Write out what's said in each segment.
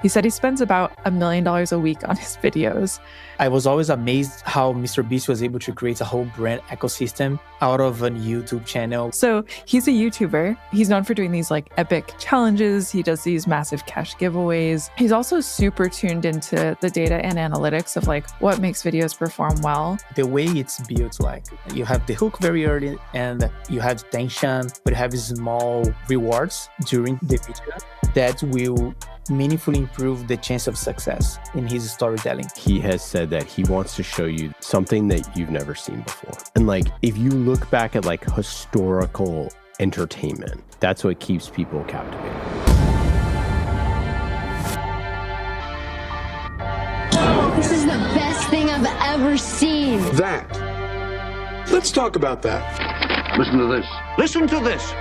He said he spends about $1 million a week on his videos. I was always amazed how MrBeast was able to create a whole brand ecosystem out of a YouTube channel. So he's a YouTuber. He's known for doing these like epic challenges. He does these massive cash giveaways. He's also super tuned into the data and analytics of like what makes videos perform well. The way it's built, like you have the hook very early and you have tension, but you have small rewards during the video that will meaningfully improve the chance of success in his storytelling. He has said that he wants to show you something that you've never seen before. And like, if you look back at like historical entertainment, that's what keeps people captivated. This is the best thing I've ever seen. That. Let's talk about that. Listen to this. Listen to this.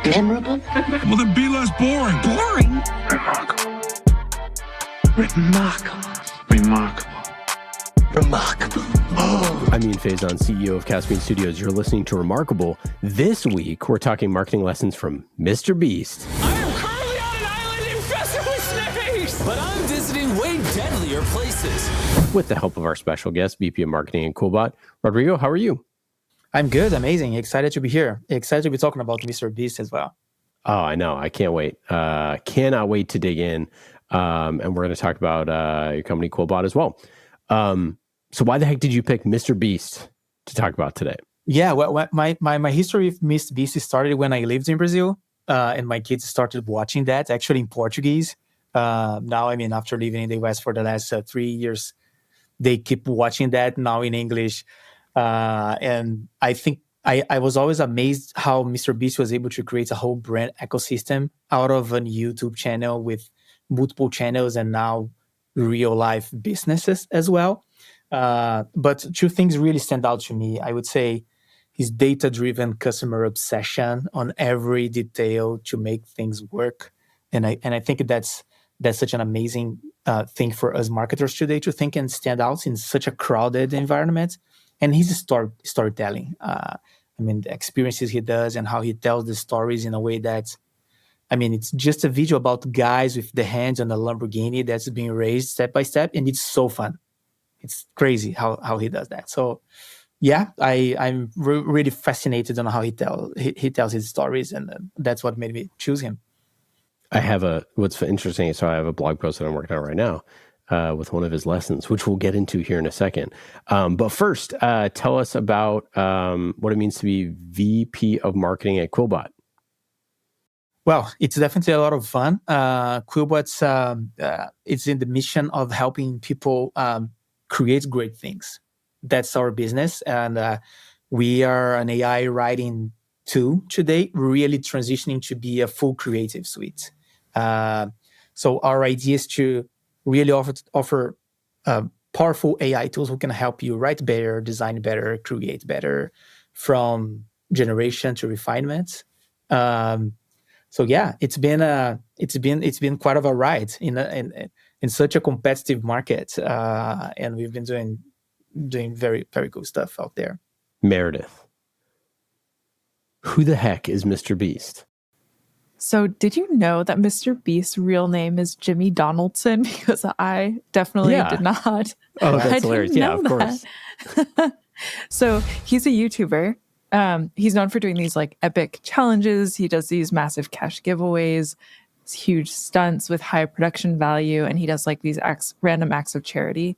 Memorable? Well, then be less boring. Boring? Remarkable. I'm Ian Faison, CEO of Caspian Studios. You're listening to Remarkable. This week, we're talking marketing lessons from MrBeast. I am currently on an island infested with snakes, but I'm visiting way deadlier places. With the help of our special guest, VP of Marketing and Quillbot, Rodrigo, how are you? I'm good, amazing, excited to be here. Excited to be talking about MrBeast as well. Oh, I know. I can't wait. Cannot wait to dig in. And we're going to talk about your company, Quillbot, as well. So why the heck did you pick MrBeast to talk about today? Yeah, well, my history with MrBeast started when I lived in Brazil, and my kids started watching that, actually in Portuguese. Now, I mean, after living in the US for the last 3 years, they keep watching that now in English. And I think I was always amazed how MrBeast was able to create a whole brand ecosystem out of a YouTube channel with multiple channels and now real life businesses as well. But two things really stand out to me. I would say his data-driven customer obsession on every detail to make things work. And I think that's such an amazing thing for us marketers today to think and stand out in such a crowded environment. And his storytelling, I mean, the experiences he does and how he tells the stories in a way that, I mean, it's just a video about guys with the hands on a Lamborghini that's being raised step by step, and it's so fun. It's crazy how he does that. So, yeah, I'm really fascinated on how he tells his stories, and that's what made me choose him. What's interesting, so I have a blog post that I'm working on right now. With one of his lessons, which we'll get into here in a second. But first, tell us about what it means to be VP of Marketing at Quillbot. Well, it's definitely a lot of fun. Quillbot's it's in the mission of helping people create great things. That's our business, and we are an AI writing tool today, really transitioning to be a full creative suite. So our idea is to really offer powerful AI tools who can help you write better, design better, create better, from generation to refinement. So yeah, it's been quite of a ride in such a competitive market, and we've been doing very, very cool stuff out there. Meredith, who the heck is MrBeast? So did you know that MrBeast's real name is Jimmy Donaldson? Because I definitely did not. Oh, that's hilarious. Yeah, of course. So he's a YouTuber. He's known for doing these like epic challenges. He does these massive cash giveaways, huge stunts with high production value, and he does like these random acts of charity.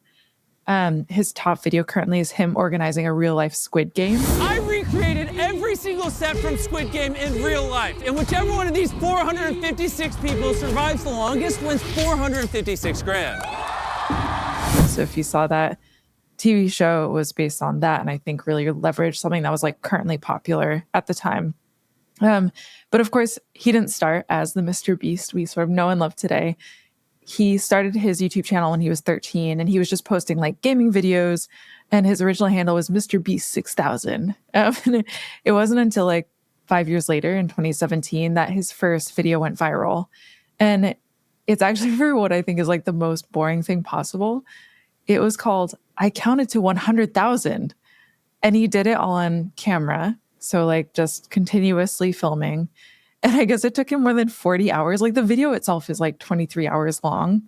His top video currently is him organizing a real life Squid Game. I recreated every single set from Squid Game in real life, and whichever one of these 456 people survives the longest wins 456 grand. So if you saw that TV show, it was based on that, and I think really leveraged something that was like currently popular at the time. But of course, he didn't start as the MrBeast we sort of know and love today. He started his YouTube channel when he was 13, and he was just posting like gaming videos, and his original handle was MrBeast 6000. It wasn't until like 5 years later in 2017 that his first video went viral. And it's actually for what I think is like the most boring thing possible. It was called, I counted to 100,000. And he did it all on camera. So like just continuously filming. And I guess it took him more than 40 hours. Like the video itself is like 23 hours long.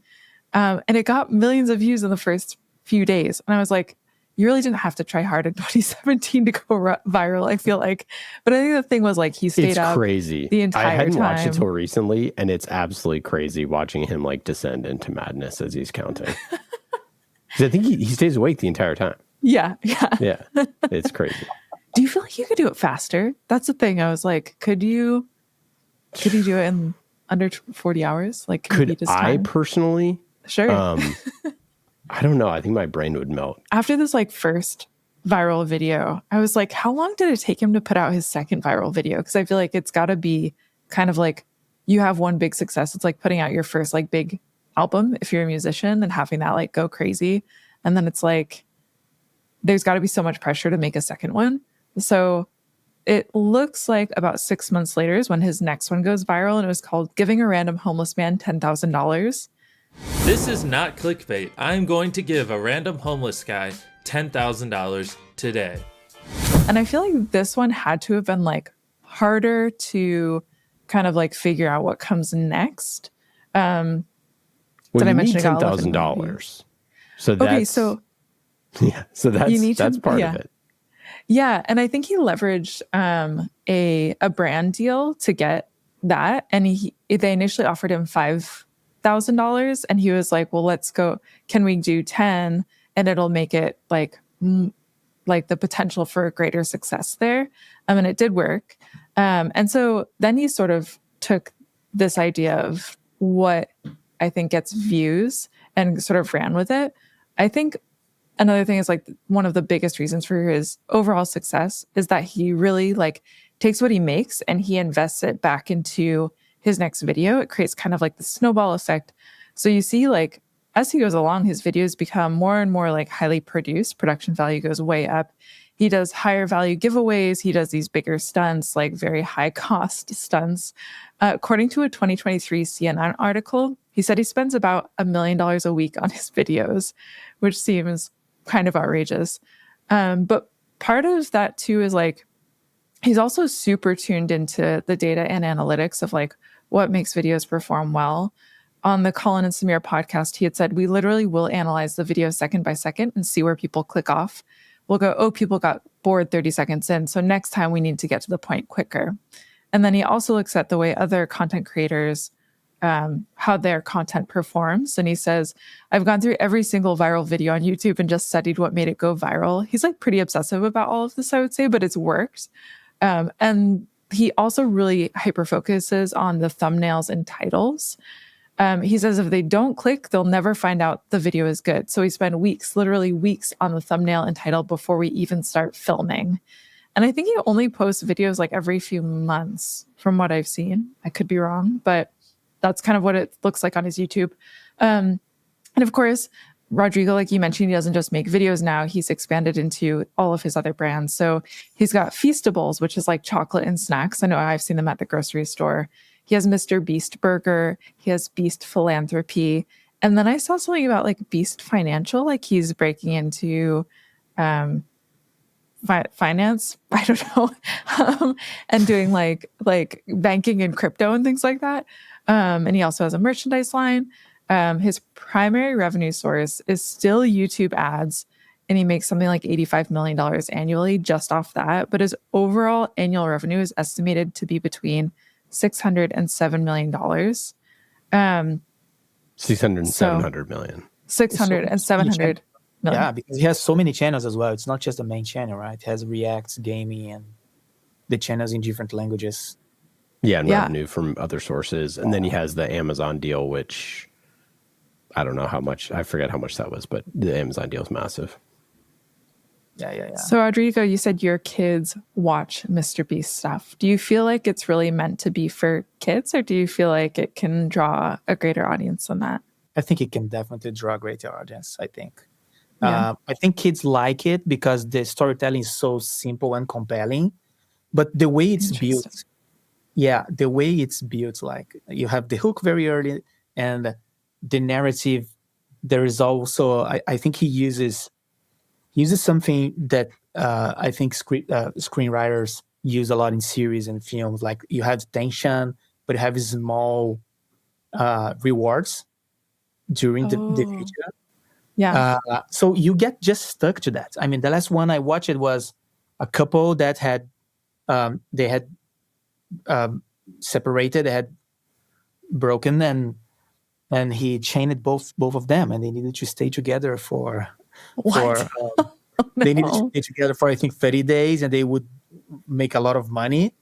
And it got millions of views in the first few days. And I was like, you really didn't have to try hard in 2017 to go viral, I feel like. But I think the thing was like he stayed up crazy. The entire time. I hadn't watched it till recently, and it's absolutely crazy watching him like descend into madness as he's counting. 'Cause I think he stays awake the entire time. Yeah. Yeah, it's crazy. Do you feel like you could do it faster? That's the thing. I was like, could you do it in under 40 hours? Like, could I personally? Sure. I don't know. I think my brain would melt. After this like first viral video, I was like, how long did it take him to put out his second viral video? Because I feel like it's got to be kind of like you have one big success. It's like putting out your first like big album if you're a musician and having that like go crazy. And then it's like, there's got to be so much pressure to make a second one. So it looks like about 6 months later is when his next one goes viral, and it was called Giving a Random Homeless Man $10,000. This is not clickbait. I'm going to give a random homeless guy $10,000 today. And I feel like this one had to have been like harder to kind of like figure out what comes next. Did I mention $10,000? So that's okay. So that's part of it. Yeah, and I think he leveraged a brand deal to get that, and they initially offered him $5,000, and he was like, "Well, let's go. Can we do 10? And it'll make it like the potential for a greater success there." And it did work. And so then he sort of took this idea of what I think gets views and sort of ran with it. I think another thing is like one of the biggest reasons for his overall success is that he really like takes what he makes and he invests it back into his next video. It creates kind of like the snowball effect. So you see like as he goes along, his videos become more and more like highly produced. Production value goes way up. He does higher value giveaways. He does these bigger stunts, like very high cost stunts. According to a 2023 CNN article, he said he spends about $1 million a week on his videos, which seems kind of outrageous. But part of that too is like, he's also super tuned into the data and analytics of like what makes videos perform well. On the Colin and Samir podcast, he had said, we literally will analyze the video second by second and see where people click off. We'll go, oh, people got bored 30 seconds in. So next time we need to get to the point quicker. And then he also looks at the way other content creators, how their content performs. And he says, I've gone through every single viral video on YouTube and just studied what made it go viral. He's like pretty obsessive about all of this, I would say, but it's worked. And he also really hyper focuses on the thumbnails and titles. He says if they don't click, they'll never find out the video is good. So we spend weeks, literally weeks on the thumbnail and title before we even start filming. And I think he only posts videos like every few months from what I've seen. I could be wrong, but that's kind of what it looks like on his YouTube. And of course, Rodrigo, like you mentioned, he doesn't just make videos now. He's expanded into all of his other brands. So he's got Feastables, which is like chocolate and snacks. I know I've seen them at the grocery store. He has MrBeast Burger. He has Beast Philanthropy. And then I saw something about like Beast Financial, like he's breaking into finance, I don't know, and doing like banking and crypto and things like that. And he also has a merchandise line. His primary revenue source is still YouTube ads, and he makes something like $85 million annually just off that. But his overall annual revenue is estimated to be between $600 and $7 million. 600 and 700 million. 600 and 700 million. Yeah, because he has so many channels as well. It's not just the main channel, right? It has Reacts, gaming, and the channels in different languages. Yeah, and revenue from other sources. And then he has the Amazon deal, which I don't know how much. I forget how much that was, but the Amazon deal is massive. Yeah. So, Rodrigo, you said your kids watch MrBeast stuff. Do you feel like it's really meant to be for kids, or do you feel like it can draw a greater audience than that? I think it can definitely draw a greater audience, I think. Yeah. I think kids like it because the storytelling is so simple and compelling, but the way it's built, like you have the hook very early and the narrative, there is also, I think he uses something that I think screenwriters used a lot in series and films. Like you have tension, but you have small rewards during the video. Yeah. So you get just stuck to that. I mean, the last one I watched, it was a couple that had they had separated, they had broken, and he chained both of them, and they needed to stay together for What? they needed to stay together for I think 30 days, and they would make a lot of money,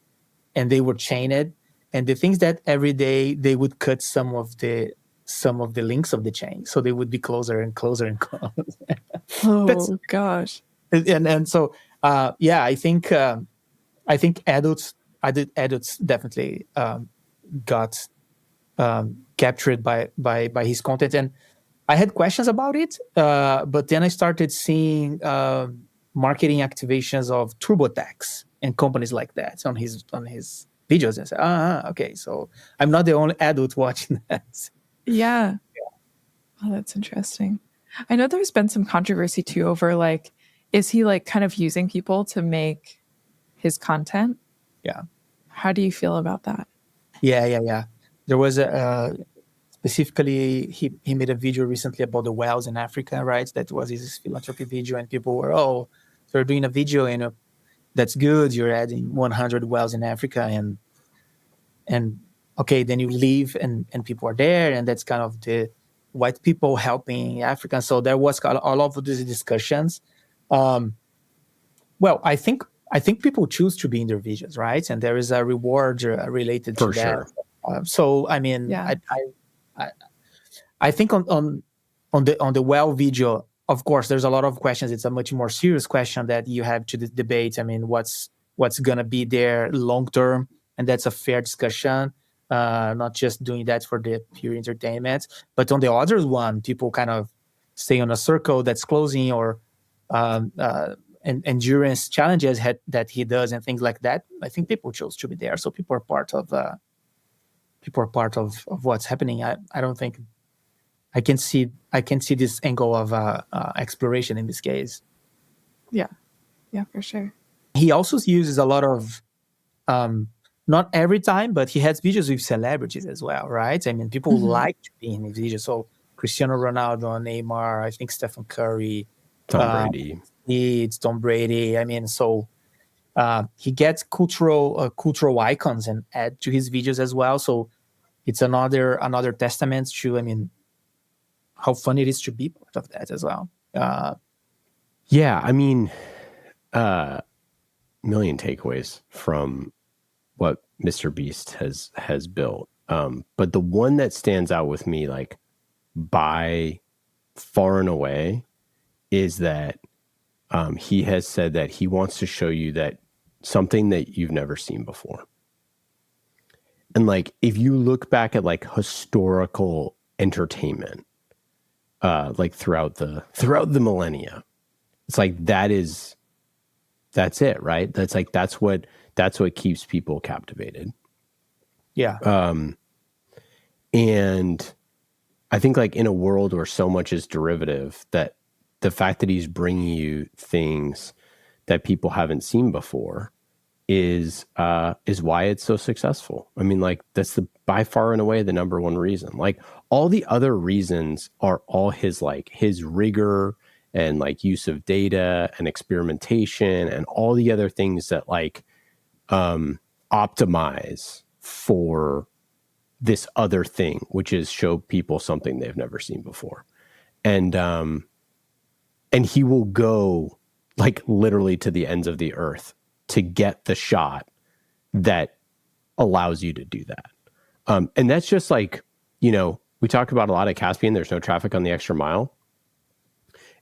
and they were chained. And the things that every day they would cut some of the links of the chain, so they would be closer and closer and closer. Oh gosh. And so I think adults definitely got captured by his content, and I had questions about it, but then I started seeing marketing activations of TurboTax and companies like that on his videos, and said, okay, so I'm not the only adult watching that. Yeah. Oh, that's interesting. I know there's been some controversy too over like, is he like kind of using people to make his content? Yeah. How do you feel about that? Yeah. There was specifically, he made a video recently about the whales in Africa, right? That was his philanthropy video, and people were, so you're doing a video, and that's good. You're adding 100 whales in Africa, and okay, then you leave, and people are there, and that's kind of the white people helping Africans. So there was all of these discussions. Well, I think people choose to be in their videos, right? And there is a reward related to that. So I mean, yeah. I think on the well video, of course, there's a lot of questions. It's a much more serious question that you have to debate. I mean, what's gonna be there long term, and that's a fair discussion. Not just doing that for the pure entertainment, but on the other one, people kind of stay on a circle that's closing, or endurance challenges that he does and things like that. I think people chose to be there, so people are part of what's happening. I don't think I can see this angle of exploration in this case. Yeah, for sure. He also uses a lot of not every time, but he has videos with celebrities as well, right? I mean, people like to be in his videos. So Cristiano Ronaldo, Neymar, I think Stephen Curry, Tom Brady. It's Tom Brady. I mean, so he gets cultural icons and add to his videos as well. So it's another testament to, I mean, how fun it is to be part of that as well. Yeah, I mean, million takeaways from what MrBeast has built. But the one that stands out with me, like by far and away, is that he has said that he wants to show you that something that you've never seen before. And like, if you look back at like historical entertainment, like throughout the millennia, it's like that's it, right? That's what keeps people captivated. Yeah. And I think like in a world where so much is derivative, that the fact that he's bringing you things that people haven't seen before is why it's so successful. I mean, like that's by far and away the number one reason. Like all the other reasons are all his rigor and like use of data and experimentation and all the other things that like optimize for this other thing, which is show people something they've never seen before. And he will go like literally to the ends of the earth to get the shot that allows you to do that. And that's just like, you know, we talk about a lot of Caspian, there's no traffic on the extra mile.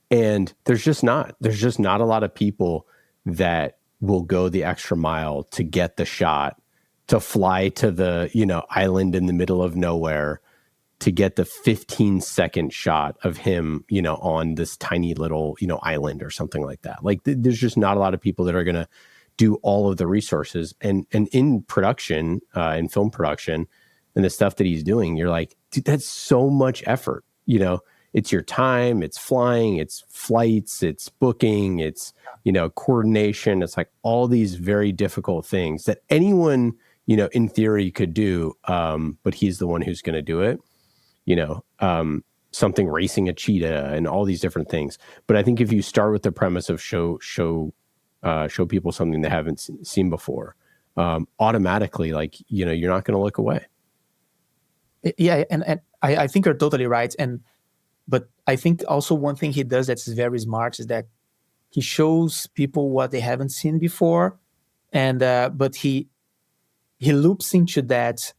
And there's just not a lot of people that will go the extra mile to get the shot, to fly to the, you know, island in the middle of nowhere, to get the 15-second shot of him, you know, on this tiny little, you know, island or something like that. Like there's just not a lot of people that are going to do all of the resources. And in production, in film production, and the stuff that he's doing, you're like, dude, that's so much effort. You know, it's your time, it's flying, it's flights, it's booking, it's, coordination. It's like all these very difficult things that anyone, in theory could do. But he's the one who's going to do it, something racing a cheetah and all these different things. But I think if you start with the premise of show people something they haven't seen before, automatically, like, you're not going to look away. Yeah. And I think you're totally right. But I think also one thing he does that's very smart is that he shows people what they haven't seen before. And, but he loops into that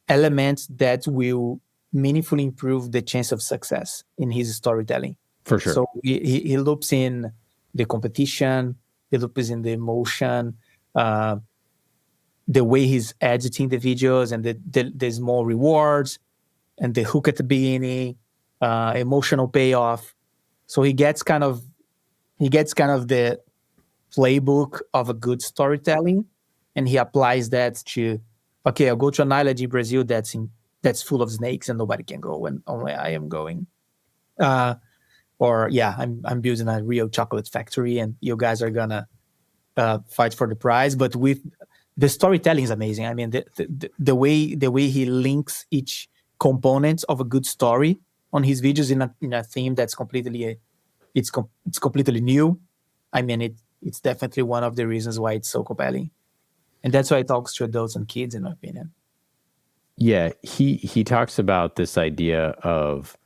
element that will meaningfully improve the chance of success in his storytelling. For sure. So he loops in the competition, he loops in the emotion, the way he's editing the videos, and the small rewards, and the hook at the beginning, emotional payoff. So he gets kind of the playbook of a good storytelling, and he applies that to, okay, I'll go to an island in Brazil that's full of snakes and nobody can go, and only I am going. Or I'm building a real chocolate factory, and you guys are gonna fight for the prize. But with the storytelling is amazing. I mean, the way he links each component of a good story on his videos in a theme that's completely it's completely new. I mean, it's definitely one of the reasons why it's so compelling, and that's why it talks to adults and kids, in my opinion. Yeah, he talks about this idea of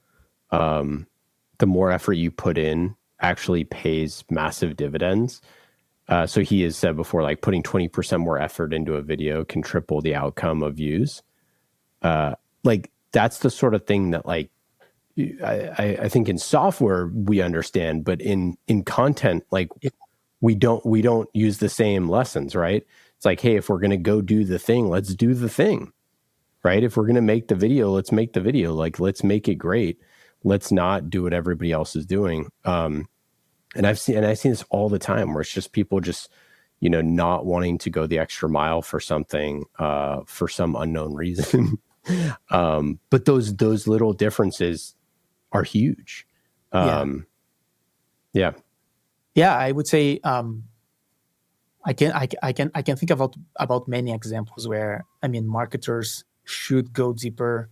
the more effort you put in actually pays massive dividends. So he has said before, like, putting 20% more effort into a video can triple the outcome of views. Like, that's the sort of thing that, like, I think in software we understand, but in content, like, we don't use the same lessons, right? It's like, hey, if we're going to go do the thing, let's do the thing, right? If we're going to make the video, let's make the video. Like, let's make it great. Let's not do what everybody else is doing. And I've seen this all the time, where it's just people just, not wanting to go the extra mile for something, for some unknown reason. But those little differences are huge. Yeah. I would say I can think about many examples where, I mean, marketers should go deeper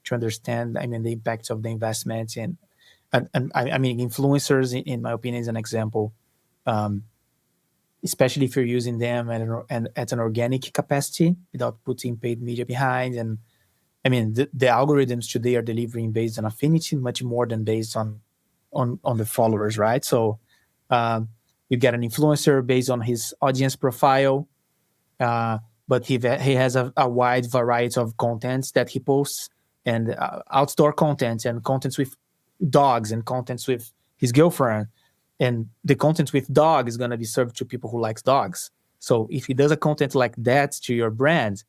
to understand, I mean, the impact of the investments, and I mean, influencers, in my opinion, is an example, especially if you're using them at an organic capacity without putting paid media behind. And I mean, the algorithms today are delivering based on affinity much more than based on the followers, right? So you get an influencer based on his audience profile, but he has a wide variety of contents that he posts, and outdoor content, and contents with dogs, and contents with his girlfriend. And the content with dog is going to be served to people who likes dogs. So if he does a content like that to your brand,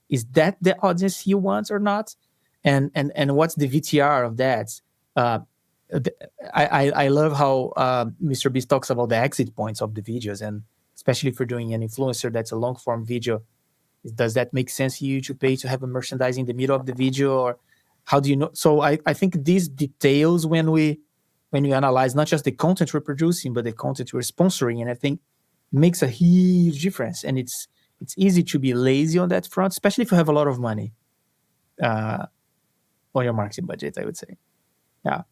is that the audience he wants or not? And what's the VTR of that? I love how MrBeast talks about the exit points of the videos, and especially if you're doing an influencer that's a long form video, does that make sense for you to pay to have a merchandise in the middle of the video, or how do you know? So I think these details, when you analyze not just the content we're producing, but the content we're sponsoring, and I think makes a huge difference. And it's easy to be lazy on that front, especially if you have a lot of money on your marketing budget, I would say. Yeah.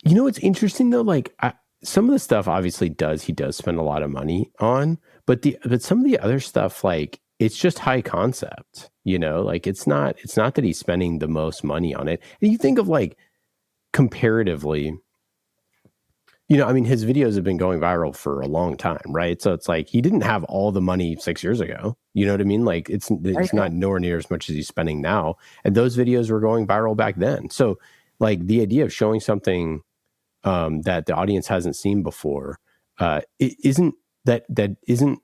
It's interesting though, like, some of the stuff obviously he does spend a lot of money on, but some of the other stuff, like, it's just high concept, like, it's not that he's spending the most money on it. And you think of, like, comparatively, I mean, his videos have been going viral for a long time, right? So it's like, he didn't have all the money 6 years ago. You know what I mean? Like, it's not nowhere near as much as he's spending now. And those videos were going viral back then. So, like, the idea of showing something that the audience hasn't seen before, it isn't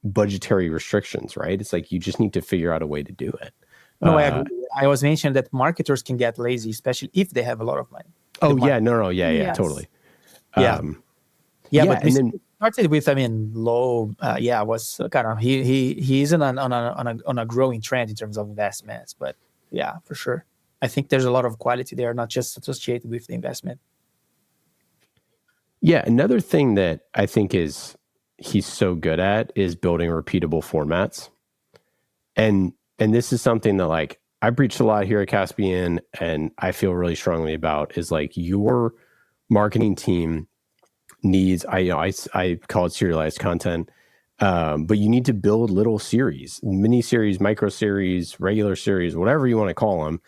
budgetary restrictions, right? It's like, you just need to figure out a way to do it. No, I agree. I was mentioning that marketers can get lazy, especially if they have a lot of money. Yes. Totally. But and then started with, I mean, low. Was kind of he isn't on a growing trend in terms of investments, but yeah, for sure. I think there's a lot of quality there, not just associated with the investment. Yeah, another thing that I think he's so good at is building repeatable formats. And this is something that like I preach a lot here at Caspian, and I feel really strongly about is like your marketing team needs, I call it serialized content, but you need to build little series, mini series, micro series, regular series, whatever you want to call them.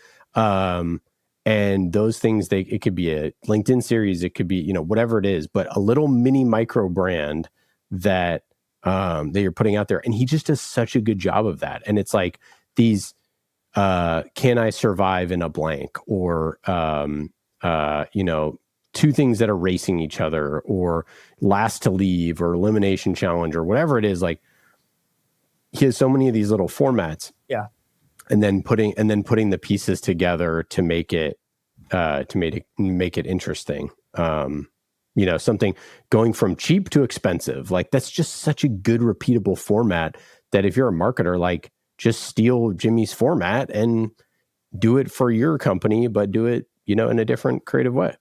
And those things, it could be a LinkedIn series, it could be, whatever it is, but a little mini micro brand that you're putting out there. And he just does such a good job of that. And it's like these, can I survive in a blank, or, two things that are racing each other, or last to leave, or elimination challenge, or whatever it is. Like, he has so many of these little formats. Yeah. And then putting the pieces together to make it interesting. Something going from cheap to expensive. Like, that's just such a good repeatable format that if you're a marketer, like, just steal Jimmy's format and do it for your company, but do it, in a different creative way.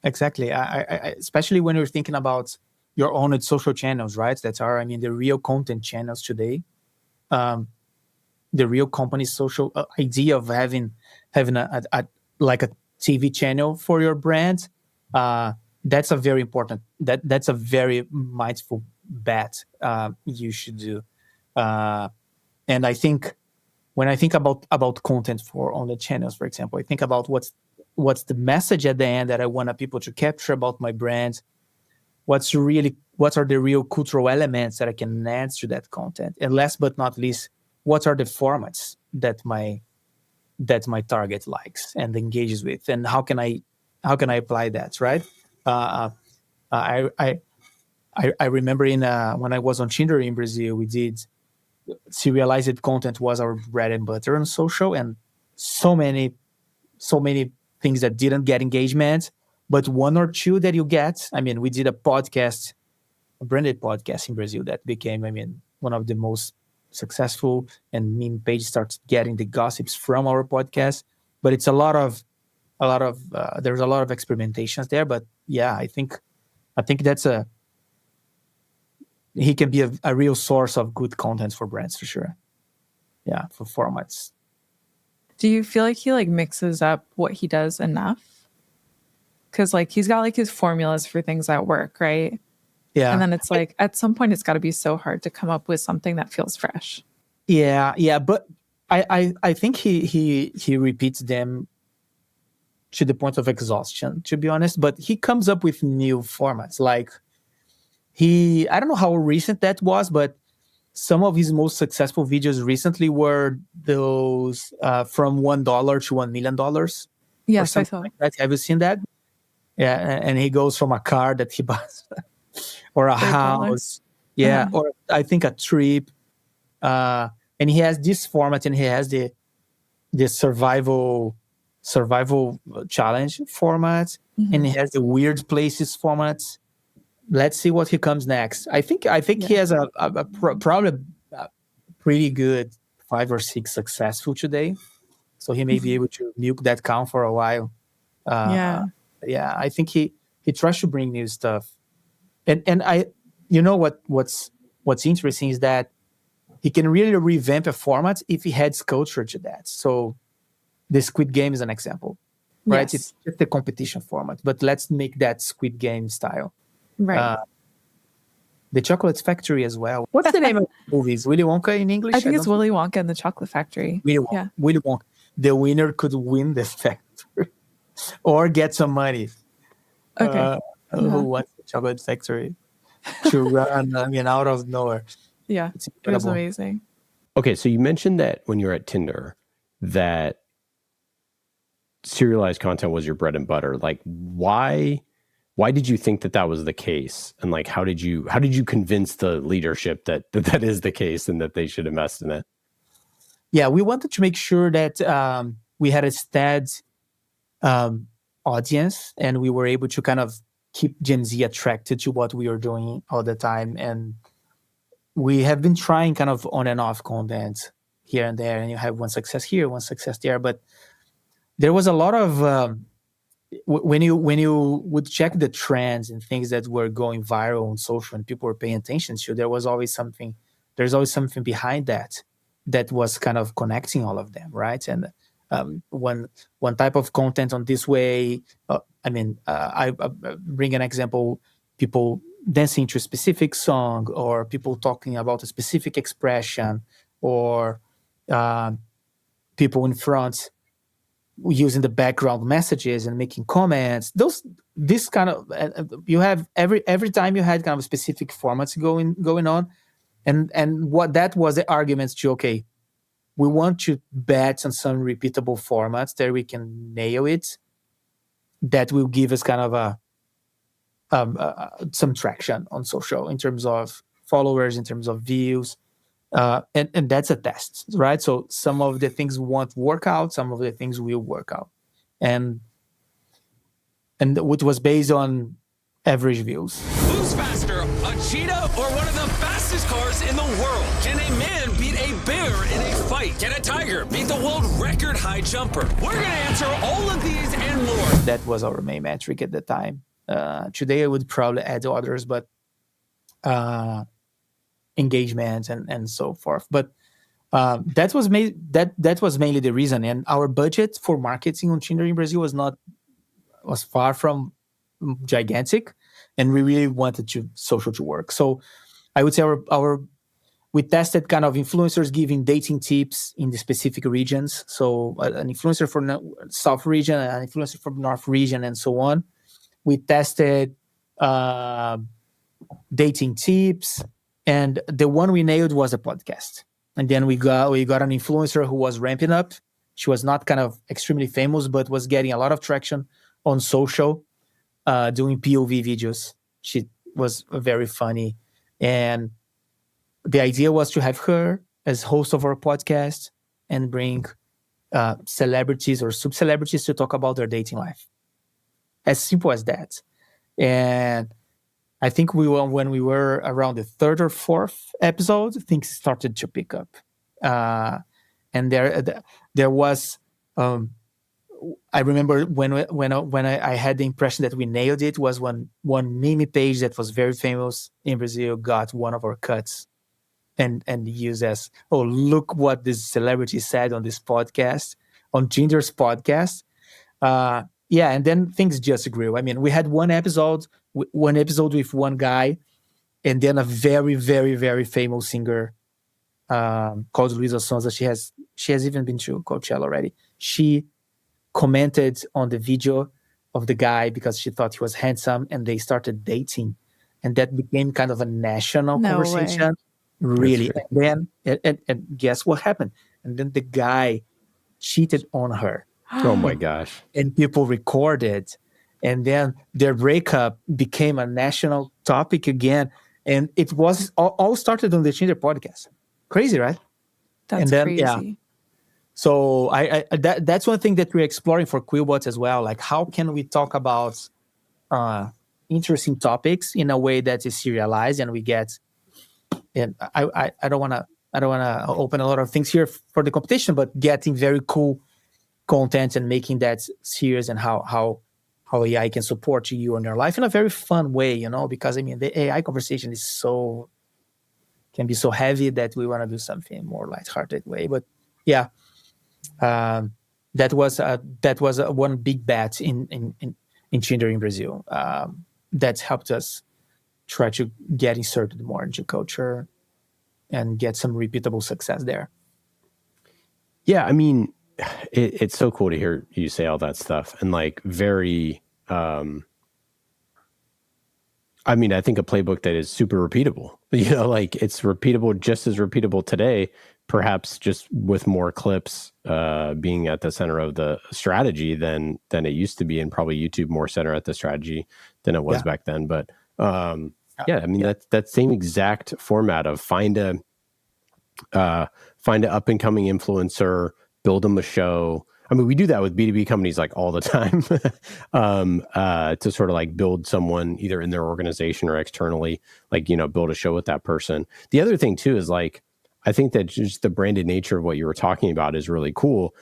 Exactly. I especially when you're thinking about your own social channels, right? That are, the real content channels today. The real company's social idea of having a TV channel for your brand. That's a very important. That's a very mindful bet you should do. And I think when I think about content on the channels, for example, I think about what's the message at the end that I want people to capture about my brand. What are the real cultural elements that I can add to that content? And last but not least, what are the formats that my target likes and engages with, and how can I apply that, right? I remember when I was on Tinder in Brazil, we did serialized content was our bread and butter on social, and so many things that didn't get engagement, but one or two that you get. We did a branded podcast in Brazil that became, one of the most successful, and meme page starts getting the gossips from our podcast. But it's there's a lot of experimentations there. But yeah, I think that's he can be a real source of good content for brands for sure. Yeah, for formats. Do you feel like he mixes up what he does enough? Because he's got his formulas for things that work, right? Yeah. And then it's at some point it's got to be so hard to come up with something that feels fresh. Yeah. But I think he repeats them to the point of exhaustion, to be honest. But he comes up with new formats. I don't know how recent that was, but some of his most successful videos recently were those from $1 to $1 million. Yes, I saw that. Have you seen that? Yeah, and he goes from a car that he buys, or a house, yeah, or I think a trip, and he has this format, and he has the survival challenge format, and he has the weird places formats. Let's see what he comes next. I think he has probably a pretty good 5 or 6 successful today, so he may be able to milk that cow for a while. Yeah, I think he tries to bring new stuff, and what's interesting is that he can really revamp a format if he adds culture to that. So the Squid Game is an example, right? Yes. It's just a competition format, but let's make that Squid Game style. Right. The Chocolate Factory as well. What's the name of the movies? Willy Wonka in English? I think it's Willy Wonka and the Chocolate Factory. Willy Wonka. The winner could win the factory or get some money. Okay. Who wants the Chocolate Factory to run out of nowhere? Yeah, it was amazing. Okay, so you mentioned that when you were at Tinder, that serialized content was your bread and butter. Why did you think that was the case? And how did you convince the leadership that is the case and that they should invest in it? Yeah, we wanted to make sure that we had a steady audience, and we were able to kind of keep Gen Z attracted to what we are doing all the time. And we have been trying kind of on and off content here and there, and you have one success here, one success there. But there was a lot of when you would check the trends and things that were going viral on social and people were paying attention to, there's always something behind that was kind of connecting all of them, right? And one type of content on this way, I bring an example, people dancing to a specific song, or people talking about a specific expression, or people in front using the background messages and making comments. This kind of you have every time you had kind of specific formats going on, and what that was the arguments to, okay, we want to bet on some repeatable formats that we can nail it, that will give us kind of some traction on social in terms of followers, in terms of views. And that's a test, right? So some of the things won't work out, some of the things will work out. And which was based on average views. Who's faster, a cheetah or one of the fastest cars in the world? Can a man beat a bear in a fight? Can a tiger beat the world record high jumper? We're going to answer all of these and more. That was our main metric at the time. Today I would probably add others, but engagement and so forth. But that was mainly the reason. And our budget for marketing on Tinder in Brazil was far from gigantic, and we really wanted social to work. So I would say we tested kind of influencers giving dating tips in the specific regions. So an influencer for South region, an influencer from North region, and so on. We tested dating tips, and the one we nailed was a podcast. And then we got an influencer who was ramping up. She was not kind of extremely famous, but was getting a lot of traction on social, doing POV videos. She was very funny. And the idea was to have her as host of our podcast and bring celebrities or sub-celebrities to talk about their dating life. As simple as that. And I think when we were around the third or fourth episode, things started to pick up. And there was... I remember when I had the impression that we nailed it was when one meme page that was very famous in Brazil got one of our cuts and used as, oh, look what this celebrity said on this podcast, on Tinder's podcast. And then things just grew. I mean, we had one episode with one guy, and then a very, very, very famous singer called Luisa Sonza. She has even been to Coachella already. She commented on the video of the guy because she thought he was handsome, and they started dating, and that became kind of a national conversation. Way. Really. And then and guess what happened? And then the guy cheated on her. Oh my gosh. And people recorded, and then their breakup became a national topic again, and it was all started on the Tinder podcast. Crazy, right? That's crazy. Yeah. So that's one thing that we're exploring for Quillbot as well. Like, how can we talk about interesting topics in a way that is serialized, and we get? And I don't want to open a lot of things here for the competition, but getting very cool content and making that serious, and how AI can support you in your life in a very fun way, because I mean the AI conversation can be so heavy that we want to do something more lighthearted way. But yeah. That was one big bet in Tinder in Brazil that helped us try to get inserted more into culture and get some repeatable success there. Yeah, I mean, it's so cool to hear you say all that stuff, and like very. I mean, I think a playbook that is super repeatable. Like it's repeatable, just as repeatable today. Perhaps just with more clips being at the center of the strategy than it used to be, and probably YouTube more center at the strategy than it was back then. But I mean that same exact format of find a up and coming influencer, build them a show. I mean, we do that with B2B companies like all the time to sort of like build someone either in their organization or externally, like, build a show with that person. The other thing too is like, I think that just the branded nature of what you were talking about is really cool.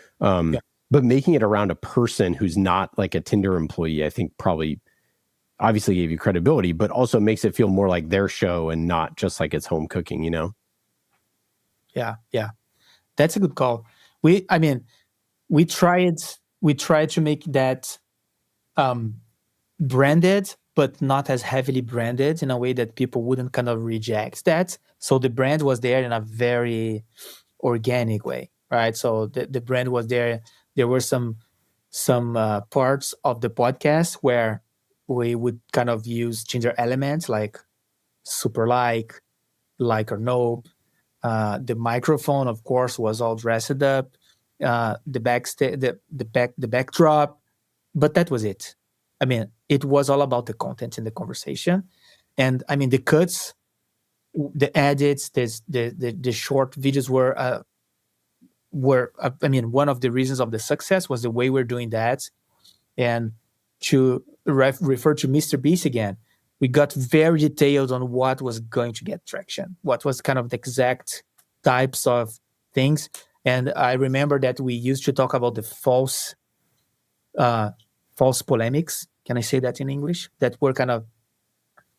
But making it around a person who's not like a Tinder employee, I think probably obviously gave you credibility, but also makes it feel more like their show and not just like it's home cooking, you know? Yeah, that's a good call. I mean, we tried to make that branded, but not as heavily branded, in a way that people wouldn't kind of reject that. So the brand was there in a very organic way, right? So the brand was there. There were some parts of the podcast where we would kind of use Tinder elements like super like or no. The microphone, of course, was all dressed up. The backdrop, but that was it. I mean, it was all about the content in the conversation, and I mean the cuts, the edits, the short videos were. I mean, one of the reasons of the success was the way we're doing that, and to refer to MrBeast again, we got very detailed on what was going to get traction, what was kind of the exact types of things. And I remember that we used to talk about the false polemics. Can I say that in English? That were kind of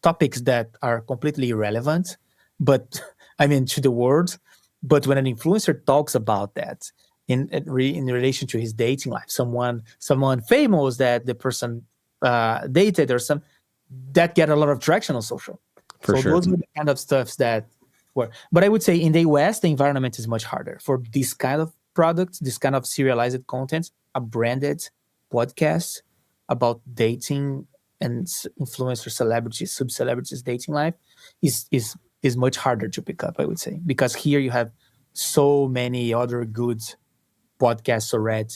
topics that are completely irrelevant, but I mean, to the world. But when an influencer talks about that in relation to his dating life, someone famous that the person dated or some, that get a lot of traction on social. For sure. Those are the kind of stuffs that were. But I would say in the US, the environment is much harder for this kind of products, this kind of serialized content. A branded podcast about dating and influencer celebrities, sub-celebrities dating life is much harder to pick up, I would say, because here you have so many other good podcasts already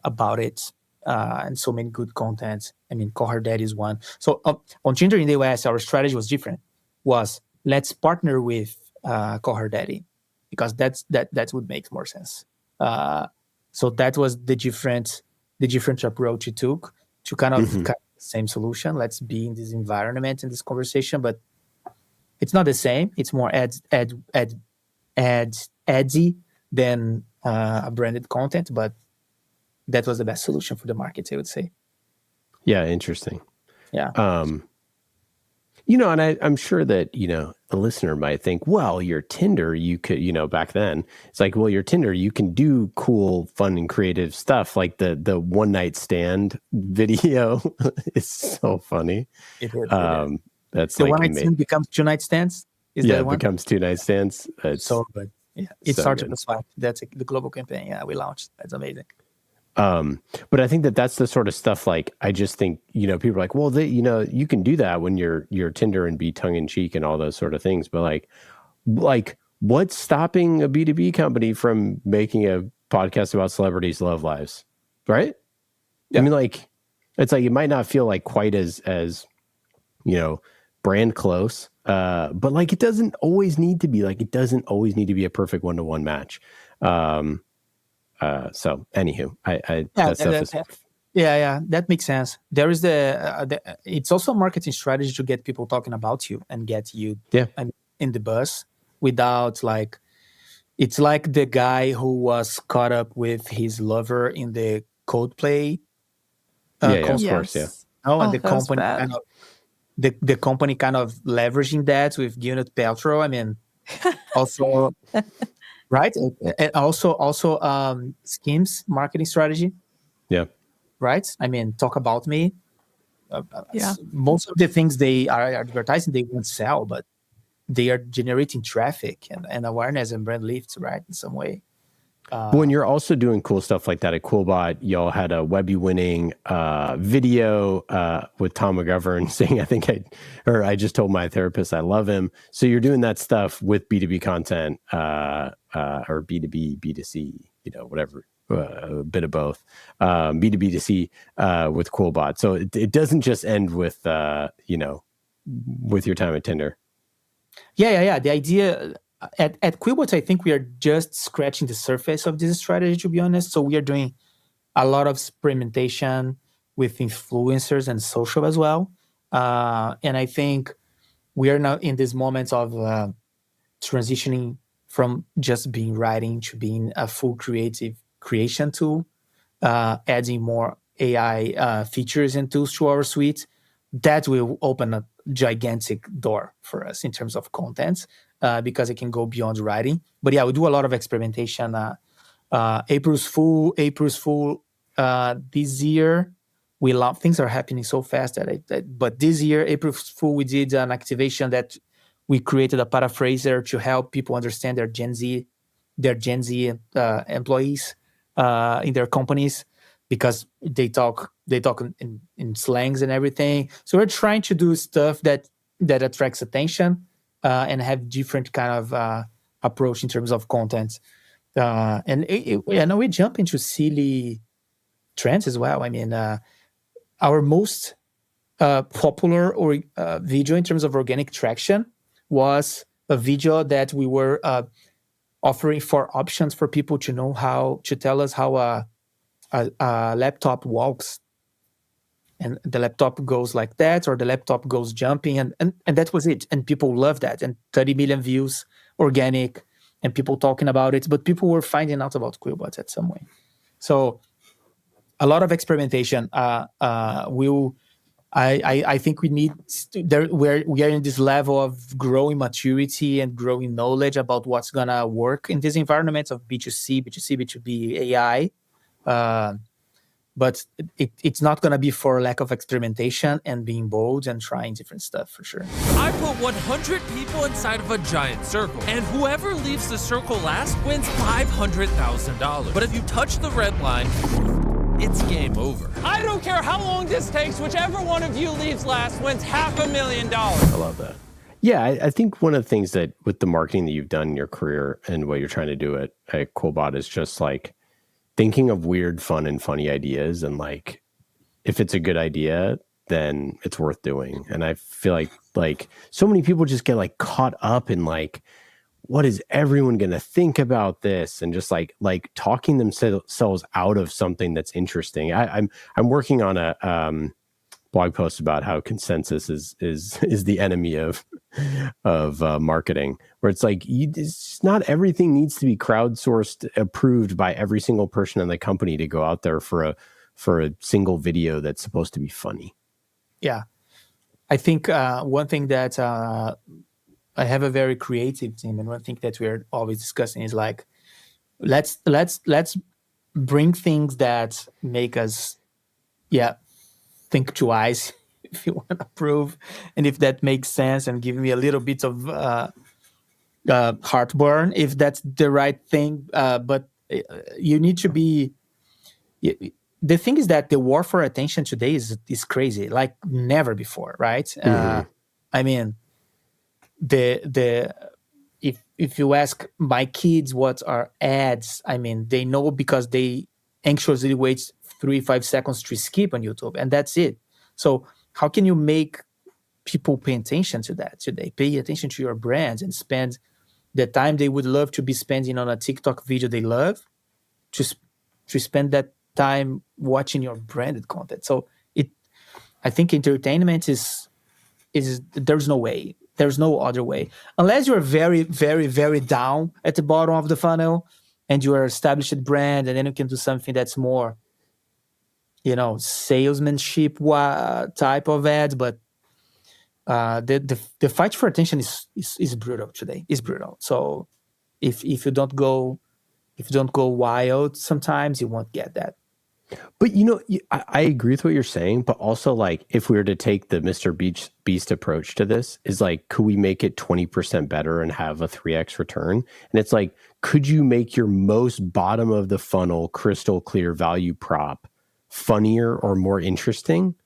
about it, and so many good content. I mean, Call Her Daddy is one. So on Tinder in the US, our strategy was different. Was let's partner with Call Her Daddy, because that would make more sense. So that was the different approach you took to kind of same solution. Let's be in this environment, in this conversation, but it's not the same. It's more adsy than a branded content, but that was the best solution for the market, I would say. Yeah, interesting. Yeah. You know, and I'm sure that, you know, a listener might think, well, your Tinder, you could, you know, back then, it's like, well, your Tinder, you can do cool, fun, and creative stuff. Like the one night stand video is so funny. It is. That's the like one night stand becomes 2 night stands. It becomes 2 night stands. It's so good. Yeah, it's so started good. to swap. That's the global campaign. Yeah, we launched. That's amazing. But I think that's the sort of stuff, like, I just think, you know, people are like, well, you know, you can do that when you're Tinder and be tongue in cheek and all those sort of things. But like what's stopping a B2B company from making a podcast about celebrities' love lives? Right. Yeah. I mean, like, it's like, it might not feel like quite as, you know, brand close. But like, it doesn't always need to be a perfect 1-to-1 match. So anywho, that stuff is. Yeah, that makes sense. There is it's also a marketing strategy to get people talking about you and get you in the buzz without like, it's like the guy who was caught up with his lover in the Coldplay. Of course, yeah. Oh, and the company kind of the company kind of leveraging that with Gwyneth Paltrow. I mean, also. Right, and also Skims marketing strategy. Yeah. Right. I mean, talk about me. Most of the things they are advertising, they won't sell, but they are generating traffic and awareness and brand lifts, right, in some way. When you're also doing cool stuff like that at Quillbot, y'all had a Webby winning video with Tom McGovern saying, I just told my therapist I love him. So you're doing that stuff with B2B content or B2B, B2C, you know, whatever, a bit of both, B2B2C with Quillbot. So it doesn't just end with, you know, with your time at Tinder. Yeah. The idea at Quillbot, I think we are just scratching the surface of this strategy, to be honest. So we are doing a lot of experimentation with influencers and social as well. And I think we are now in this moment of transitioning from just being writing to being a full creation tool. adding more AI features and tools to our suite, that will open a gigantic door for us in terms of content, because it can go beyond writing. But yeah, we do a lot of experimentation. April's Fool this year. We love, things are happening so fast but this year, April's Fool, we did an activation that we created a paraphraser to help people understand their Gen Z employees in their companies, because they talk in slangs and everything. So we're trying to do stuff that attracts attention and have different kind of approach in terms of content. And we jump into silly trends as well. I mean, our most popular video in terms of organic traction was a video that we were offering for options for people to know how to tell us how a laptop walks, and the laptop goes like that, or the laptop goes jumping, and that was it. And people loved that, and 30 million views, organic, and people talking about it. But people were finding out about Quillbot at some way. So a lot of experimentation. I think we need we are in this level of growing maturity and growing knowledge about what's gonna work in this environment of B2C, B2B, AI. But it's not going to be for lack of experimentation and being bold and trying different stuff, for sure. I put 100 people inside of a giant circle, and whoever leaves the circle last wins $500,000. But if you touch the red line, it's game over. I don't care how long this takes, whichever one of you leaves last wins $500,000. I love that. Yeah, I think one of the things that with the marketing that you've done in your career and what you're trying to do at Quillbot is just like thinking of weird, fun, and funny ideas, and like if it's a good idea, then it's worth doing. And I feel like so many people just get like caught up in like, what is everyone going to think about this, and just like talking themselves out of something that's interesting. I'm working on a blog post about how consensus is the enemy of marketing, where it's like it's not everything needs to be crowdsourced, approved by every single person in the company to go out there for a single video that's supposed to be funny. Yeah, I think one thing that I have a very creative team, and one thing that we're always discussing is like, let's bring things that make us, think twice if you want to prove, and if that makes sense, and give me a little bit of heartburn if that's the right thing. But you need to be. The thing is that the war for attention today is crazy, like never before, right? Mm-hmm. I mean, if you ask my kids what are ads, I mean, they know because they anxiously wait 3-5 seconds to skip on YouTube, and that's it. So how can you make people pay attention to that today? Pay attention to your brands and spend the time they would love to be spending on a TikTok video they love to spend that time watching your branded content. So I think entertainment is there's no way. There's no other way. Unless you're very, very, very down at the bottom of the funnel and you're an established brand, and then you can do something that's more, salesmanship type of ads. But the fight for attention is brutal today. It's brutal. So if you don't go wild, sometimes you won't get that. But I agree with what you're saying, but also like if we were to take the MrBeast approach to this, is like, could we make it 20% better and have a 3x return? And it's like, could you make your most bottom of the funnel crystal clear value prop funnier or more interesting?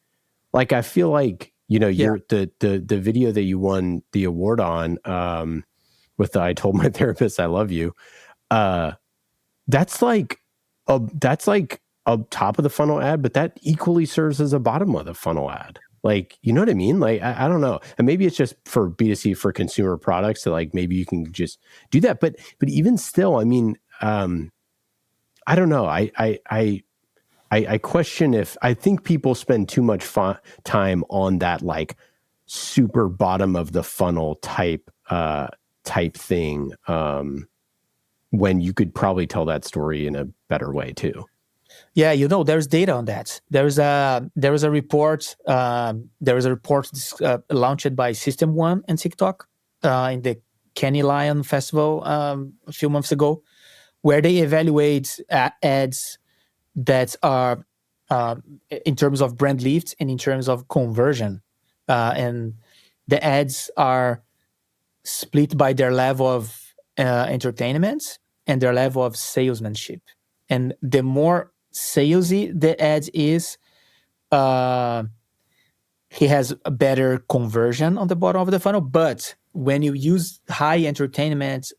Like I feel like you're the video that you won the award on with the I Told My Therapist I Love You. That's like a top of the funnel ad, but that equally serves as a bottom of the funnel ad. Like, you know what I mean? Like, I don't know. And maybe it's just for B2C, for consumer products, so like maybe you can just do that. But even still, I mean, I don't know. I question if, I think people spend too much time on that like super bottom of the funnel type thing, when you could probably tell that story in a better way too. Yeah, there's data on that. There was a report. Launched by System One and TikTok in the Cannes Lion Festival a few months ago, where they evaluate ads that are in terms of brand lift and in terms of conversion, and the ads are split by their level of entertainment and their level of salesmanship. And the more salesy the ad is, he has a better conversion on the bottom of the funnel. But when you use high entertainment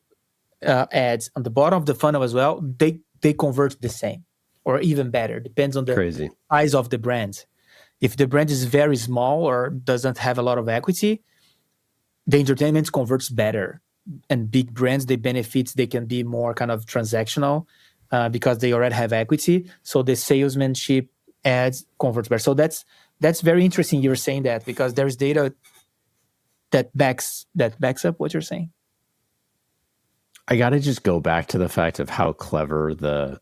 ads on the bottom of the funnel as well, they convert the same or even better. Depends on the size of the brand. If the brand is very small or doesn't have a lot of equity, the entertainment converts better. And big brands, they can be more kind of transactional because they already have equity. So the salesmanship ads converts better. So that's very interesting you're saying that, because there's data that backs up what you're saying. I got to just go back to the fact of how clever the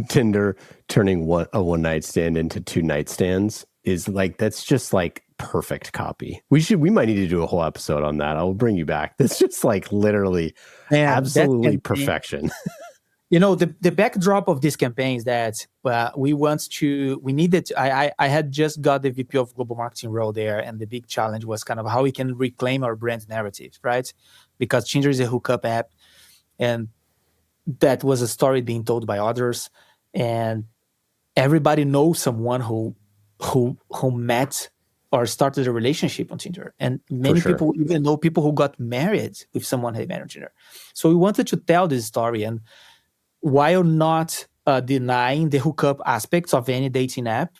Tinder turning a one night stand into 2 nightstands is. Like, that's just like perfect copy. We might need to do a whole episode on that. I'll bring you back. That's just like literally absolutely perfection. The backdrop of this campaign is that I had just got the VP of Global Marketing role there, and the big challenge was kind of how we can reclaim our brand narrative, right? Because Tinder is a hookup app, and that was a story being told by others, and everybody knows someone who met or started a relationship on Tinder, and many people even know people who got married with someone they met on Tinder. So we wanted to tell this story, and while not denying the hookup aspects of any dating app,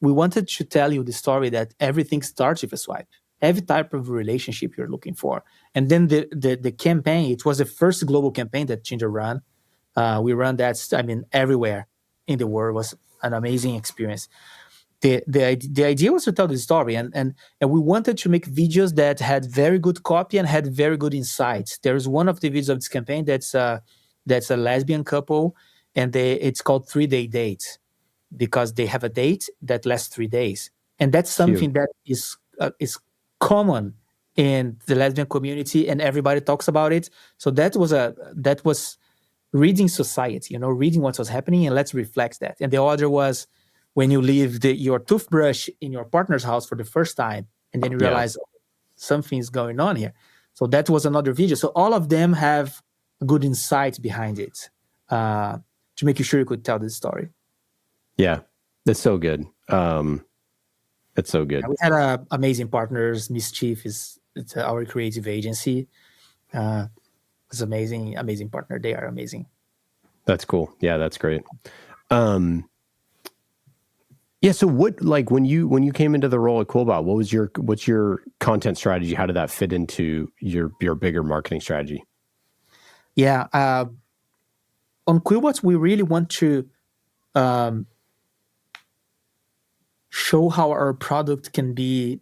we wanted to tell you the story that everything starts with a swipe. Every type of relationship you're looking for. And then the campaign, it was the first global campaign that Tinder ran. We ran that, everywhere in the world. It was an amazing experience. The idea was to tell the story, and we wanted to make videos that had very good copy and had very good insights. There's one of the videos of this campaign that's a lesbian couple, and it's called 3-Day Date, because they have a date that lasts 3 days, and that's something that is common in the lesbian community, and everybody talks about it. So that was reading society, reading what was happening, and let's reflect that. And the other was when you leave your toothbrush in your partner's house for the first time, and then you realize something's going on here. So that was another video. So all of them have good insight behind it to make sure you could tell this story. Yeah, that's so good. It's so good. We had amazing partners. Mischief it's our creative agency. It's amazing partner. They are amazing. That's cool. Yeah, that's great. So what, like, when you came into the role at Quillbot, what's your content strategy? How did that fit into your bigger marketing strategy? Yeah, on Quillbot, we really want to show how our product can be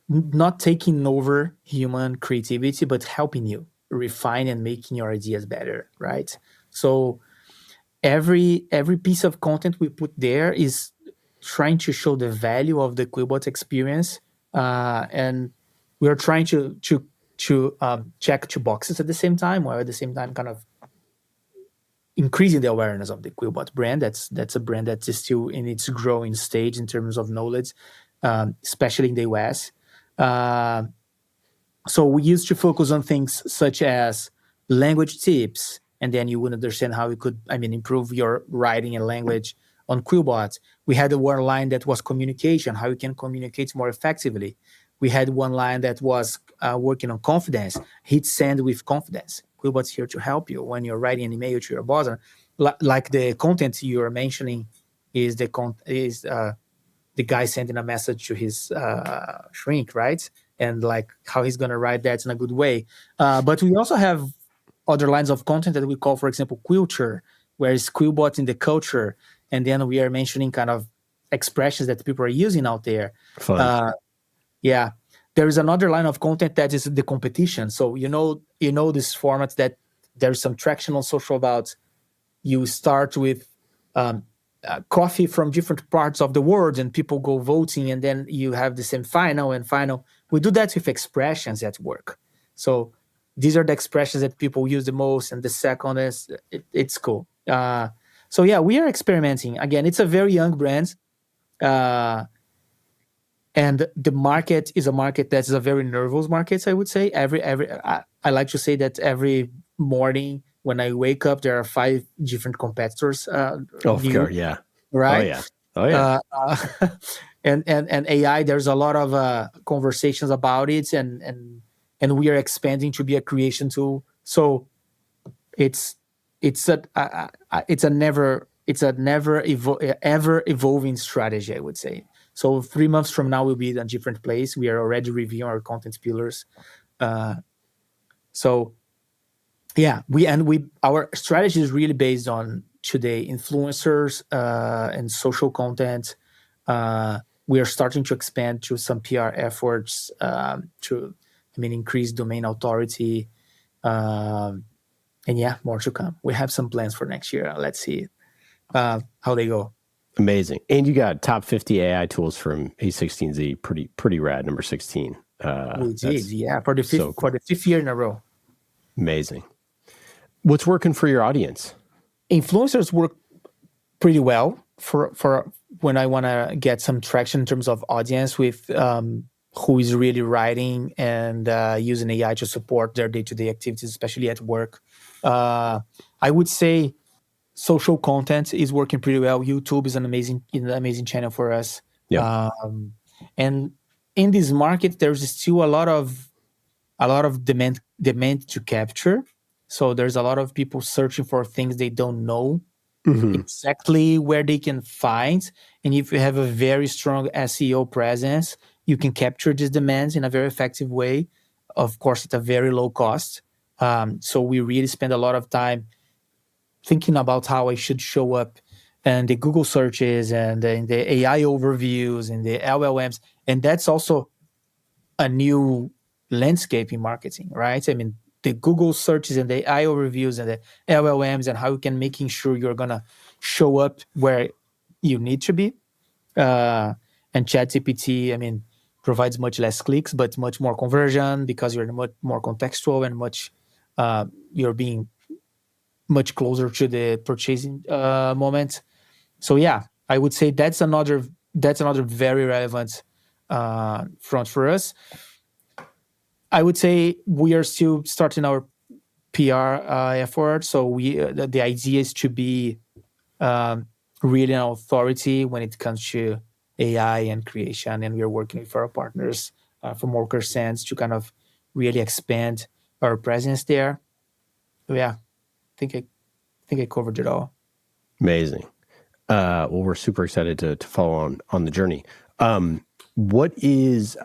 not taking over human creativity, but helping you refine and making your ideas better, right? So every piece of content we put there is trying to show the value of the Quillbot experience, and we are trying to check 2 boxes at the same time, while at the same time kind of increasing the awareness of the Quillbot brand. That's a brand that is still in its growing stage in terms of knowledge, especially in the US. So we used to focus on things such as language tips, and then you would understand how you could, improve your writing and language on Quillbot. We had one line that was communication, how you can communicate more effectively. We had one line that was working on confidence, hit send with confidence. Quillbot's here to help you when you're writing an email to your boss. Like the content you are mentioning is the guy sending a message to his shrink, right? And like how he's going to write that in a good way. But we also have other lines of content that we call, for example, Quilture, where it's Quillbot in the culture. And then we are mentioning kind of expressions that people are using out there. Fun. There is another line of content that is the competition. So this format that there's some traction on social about you start with coffee from different parts of the world, and people go voting, and then you have the same final and final. We do that with expressions at work. So these are the expressions that people use the most, and the second is it's cool. So yeah, we are experimenting. Again, it's a very young brand, and the market is a market that's a very nervous market. I would say I like to say that every morning when I wake up, there are 5 different competitors. Oh, of course, yeah. Right. Oh yeah. And AI, there's a lot of conversations about it, and we are expanding to be a creation tool. So it's a never ever evolving strategy, I would say. So 3 months from now, we'll be in a different place. We are already reviewing our content pillars. So yeah, our strategy is really based on today influencers and social content. We are starting to expand to some PR efforts to increase domain authority. And yeah, more to come. We have some plans for next year. Let's see how they go. Amazing. And you got top 50 AI tools from A16Z. Pretty rad, number 16. We did, yeah, for the fifth year in a row. Amazing. What's working for your audience? Influencers work pretty well for when I want to get some traction in terms of audience with who is really writing and using AI to support their day-to-day activities, especially at work. I would say social content is working pretty well. YouTube is an amazing channel for us. Yeah. And in this market, there's still a lot of demand to capture. So there's a lot of people searching for things they don't know exactly where they can find. And if you have a very strong SEO presence, you can capture these demands in a very effective way, of course, at a very low cost. So we really spend a lot of time thinking about how I should show up and the Google searches and in the AI overviews and the LLMs. And that's also a new landscape in marketing, right? I mean, the Google searches and the AI overviews and the LLMs and how you can making sure you're going to show up where you need to be. And ChatGPT, provides much less clicks, but much more conversion because you're much more contextual and you're being much closer to the purchasing moment. So yeah, I would say that's another very relevant front for us. I would say we are still starting our PR effort. So the idea is to be really an authority when it comes to AI and creation, and we are working with our partners from Worker Sense to kind of really expand our presence there. So yeah, I think I covered it all. Amazing. Well, we're super excited to follow on the journey. What is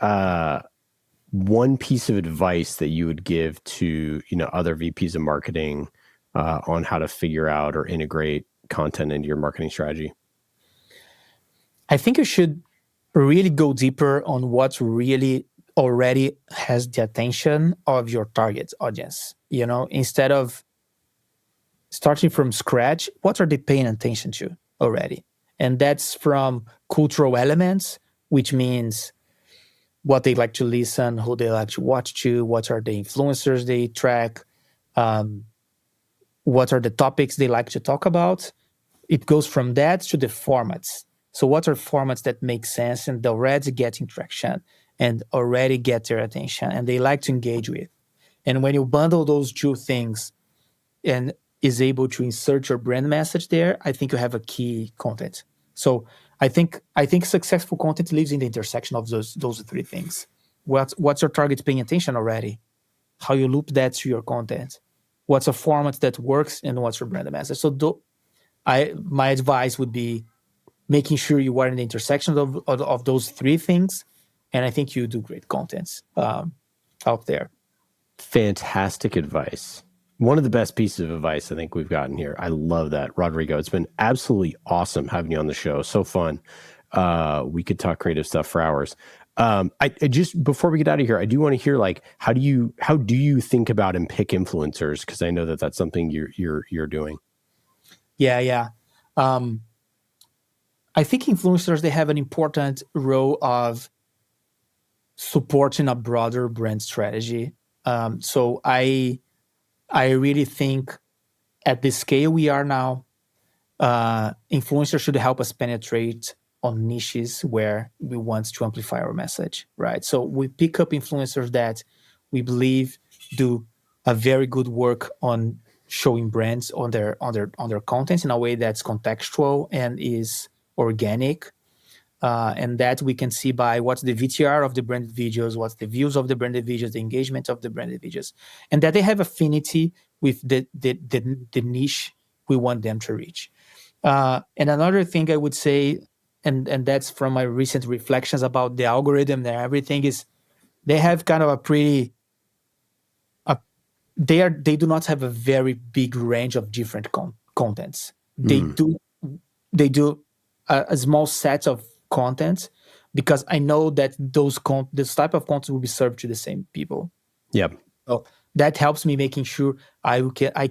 one piece of advice that you would give to other VPs of marketing on how to figure out or integrate content into your marketing strategy? I think you should really go deeper on what really already has the attention of your target audience. Instead of starting from scratch, what are they paying attention to already? And that's from cultural elements, which means what they like to listen, who they like to watch to, what are the influencers they track, what are the topics they like to talk about. It goes from that to the formats. So what are formats that make sense and already getting traction and already get their attention and they like to engage with? And when you bundle those two things and is able to insert your brand message there, I think you have a key content. So I think successful content lives in the intersection of those three things. What's your target paying attention already? How you loop that to your content? What's a format that works, and what's your brand message? So my advice would be making sure you are in the intersection of those three things, and I think you do great content out there. Fantastic advice. One of the best pieces of advice I think we've gotten here. I love that, Rodrigo. It's been absolutely awesome having you on the show. So fun. We could talk creative stuff for hours. I just, before we get out of here, I do want to hear, like, how do you think about and pick influencers? Because I know that's something you're doing. Yeah. I think influencers, they have an important role of supporting a broader brand strategy. So I really think at the scale we are now, influencers should help us penetrate on niches where we want to amplify our message, right? So we pick up influencers that we believe do a very good work on showing brands on their content in a way that's contextual and is organic. And that we can see by what's the VTR of the branded videos, what's the views of the branded videos, the engagement of the branded videos, and that they have affinity with the niche we want them to reach. And another thing I would say, and that's from my recent reflections about the algorithm and everything, is they have kind of a pretty, they do not have a very big range of different contents. They do a small set of content, because I know that this type of content will be served to the same people. Yep. So that helps me making sure I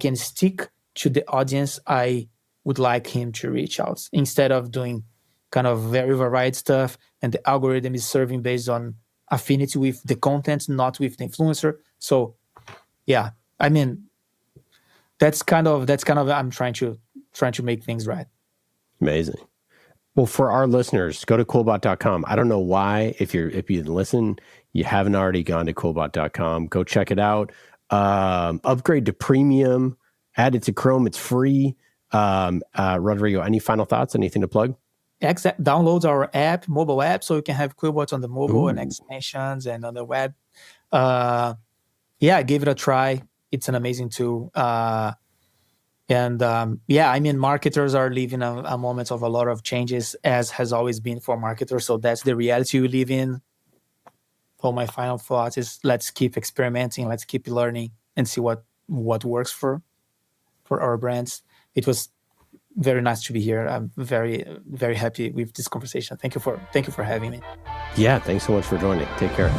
can stick to the audience I would like him to reach out, instead of doing kind of very varied stuff and the algorithm is serving based on affinity with the content, not with the influencer. So yeah, I mean, that's kind of I'm trying to make things right. Amazing. Well, for our listeners, go to quillbot.com. I don't know why, if you listen, you haven't already gone to quillbot.com. Go check it out. Upgrade to premium, add it to Chrome. It's free. Rodrigo, any final thoughts? Anything to plug? Download our app, mobile app, so you can have Quillbot on the mobile and extensions and on the web. Yeah, give it a try. It's an amazing tool. Yeah, I mean, marketers are living a moment of a lot of changes, as has always been for marketers. So that's the reality we live in. So my final thought is, let's keep experimenting, let's keep learning, and see what works for our brands. It was very nice to be here. I'm very, very happy with this conversation. Thank you for having me. Yeah, thanks so much for joining. Take care.